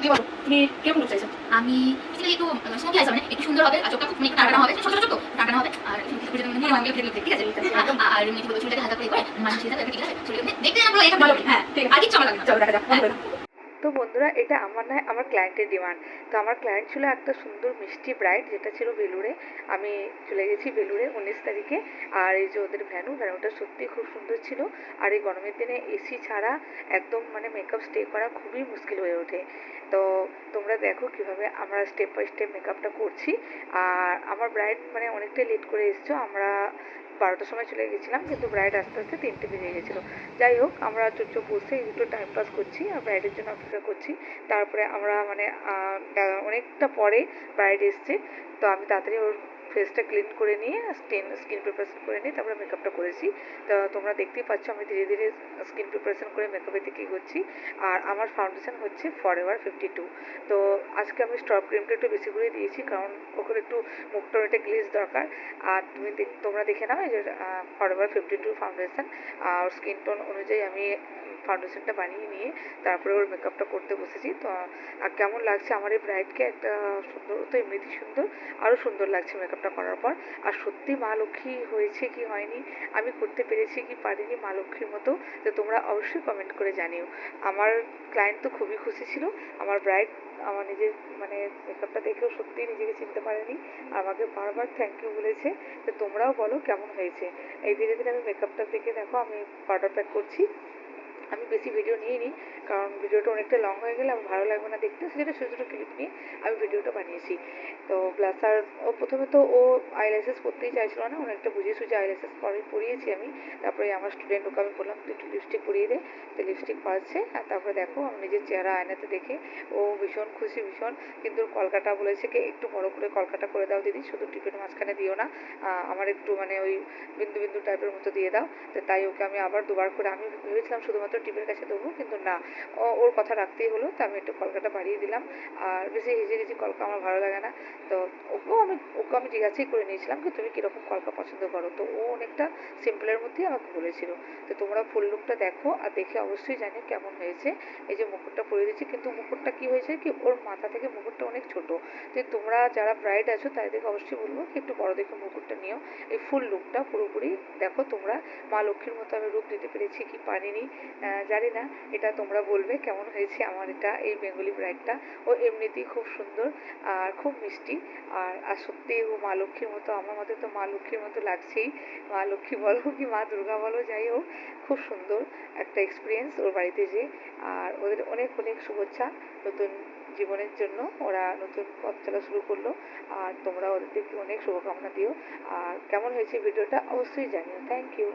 তুমি বলো তুমি কিরকম লুক চাইছো? আমি বেসিক্যালি একটু স্মোকি আইস হবে, একটু সুন্দর হবে, আর চোখটা খুব একটু টাকানো হবে, ছোট ছোট টাকানো হবে, আর মনে হয় ঠিক আছে। আর এমনি কি বলবো, চুলটাকে হালকা করে মানুষ হিসেবে ঠিক আছে, চুলটাকে দেখতে না পুরো এটা ভালো। হ্যাঁ ঠিক আছে, আর কিছু আমার লাগবে না। চলো দেখা যাক বন্ধ করে দাও। তো বন্ধুরা, এটা আমার নয়, আমার ক্লায়েন্টের ডিমান্ড। তো আমার ক্লায়েন্ট ছিল একটা সুন্দর মিষ্টি ব্রাইড, যেটা ছিল বেলুড়ে। আমি চলে গেছি বেলুড়ে 19 তারিখে। আর এই যে ওদের ভ্যানুটা সত্যিই খুব সুন্দর ছিল। আর এই গরমের দিনে এসি ছাড়া একদম মানে মেকআপ স্টে করা খুবই মুশকিল হয়ে ওঠে। তো তোমরা দেখো কিভাবে আমরা স্টেপ বাই স্টেপ মেকআপটা করছি। আর আমার ব্রাইড মানে অনেকটাই লেট করে এসছো। আমরা 12টার সময় চলে গেছিলাম, কিন্তু ব্রাইড আস্তে আস্তে 3টে বেজে গেছিলো। যাই হোক, আমরা চুপচাপ বসে একটু টাইম পাস করছি আর ব্রাইডের জন্য অপেক্ষা করছি। তারপরে আমরা মানে অনেকটা পরে ব্রাইড এসছে। তো আমি তাড়াতাড়ি ওর ফেসটা ক্লিন করে নিয়ে স্কিন প্রিপারেশন করে নিয়ে তারপরে মেকআপটা করেছি। তো তোমরা দেখতেই পাচ্ছ আমি ধীরে ধীরে স্কিন প্রিপারেশন করে মেকআপের দিকে এগোচ্ছি। আর আমার ফাউন্ডেশন হচ্ছে ফরএভার 52। তো আজকে আমি স্ট্রব ক্রিমটা একটু বেশি করে দিয়েছি, কারণ ওখানে একটু মুখটার একটা গ্লেজ দরকার। আর তোমরা দেখে নাও এই যে ফরএভার 52 ফাউন্ডেশন। আর স্কিন টোন অনুযায়ী আমি ফাউন্ডেশনটা বানিয়ে নিয়ে তারপরে ওর মেকআপটা করতে বসেছি। তো কেমন লাগছে আমার এই ব্রাইডকে, একটা সুন্দর তো এমনিতেই সুন্দর, আরও সুন্দর লাগছে মেকআপটা করার পর। আর সত্যি মা লক্ষ্মী হয়েছে কি হয়নি, আমি করতে পেরেছি কি পারিনি মা লক্ষ্মীর মতো, তো তোমরা অবশ্যই কমেন্ট করে জানিও। আমার ক্লায়েন্ট তো খুবই খুশি ছিল। আমার ব্রাইড আমার নিজের মানে মেকআপটা দেখেও সত্যিই নিজেকে চিনতে পারেনি, আর আমাকে বারবার থ্যাংক ইউ বলেছে। তো তোমরাও বলো কেমন হয়েছে। এই ধীরে ধীরে আমি মেকআপটার দিকে দেখো আমি পাউডার প্যাক করছি। আমি বেশি ভিডিও নিইনি, কারণ ভিডিওটা অনেকটা লং হয়ে গেলে আমার ভালো লাগবে না দেখতে, সেটা ছোটো ছোটো ক্লিপ নিয়ে আমি ভিডিওটা বানিয়েছি। তো ব্লাসার ও প্রথমে তো ও আইল্যাশেস করতেই চাইছিল না, অনেকটা বুঝিয়ে সুঝে আইল্যাশেস পরিয়েছি আমি। তারপরে আমার স্টুডেন্ট ওকে আমি বললাম তুই একটু লিপস্টিক পরিয়ে দে। তো লিপস্টিক পরাচ্ছে। আর তারপরে দেখো আমি নিজের চেহারা আয়নাতে দেখে ও ভীষণ খুশি ভীষণ। কিন্তু কলকাটা বলেছে কি একটু বড় করে কলকাটা করে দাও দিদি, শুধু টিপের মাঝখানে দিও না, আমার একটু মানে ওই বিন্দু বিন্দু টাইপের মতো দিয়ে দাও। তো তাই ওকে আমি আবার দুবার করে, আমি ভেবেছিলাম শুধুমাত্র টিপের কাছে দেবো, কিন্তু না, ওর কথা রাখতেই হলো। তো আমি একটু কলকাটা বাড়িয়ে দিলাম। আর বেশি হেজে গেছি কলকা আমার ভালো লাগে না। তো ওকে আমি জিজ্ঞাসাই করে নিয়েছিলাম কি তুমি কীরকম কলকা পছন্দ করো। তো ও অনেকটা সিম্পলের মধ্যেই আমাকে বলেছিল। তো তোমরা ফুল লুকটা দেখো আর দেখে অবশ্যই জানিও কেমন হয়েছে। এই যে মুকুটটা পরিয়ে দিচ্ছি, কিন্তু মুকুটটা কী হয়েছে কি ওর মাথা থেকে মুকুটটা অনেক ছোট। তো তোমরা যারা ব্রাইড আছো তাদেরকে অবশ্যই বলবো কি একটু বড় দেখে মুকুটটা নিও। এই ফুল লুকটা পুরোপুরি দেখো তোমরা মা লক্ষ্মীর মতো আমি রূপ দিতে পেরেছি কি পারিনি জানি না, এটা তোমরা বলবে কেমন হয়েছে আমার এটা এই বেঙ্গলি ব্রাইডটা। ও এমনিতেই খুব সুন্দর আর খুব মিষ্টি। আর সত্যিই ও মা লক্ষ্মীর মতো, আমার মতে তো মা লক্ষ্মীর মতো লাগছেই। মা লক্ষ্মী বলো কি মা দুর্গা বলো, যাই হোক খুব সুন্দর একটা এক্সপিরিয়েন্স ওর বাড়িতে যে। আর ওদের অনেক অনেক শুভেচ্ছা নতুন জীবনের জন্য, ওরা নতুন পথ চলা শুরু করলো। আর তোমরা ওদেরকে অনেক শুভকামনা দিও। আর কেমন হয়েছে ভিডিওটা অবশ্যই জানিও। Thank you.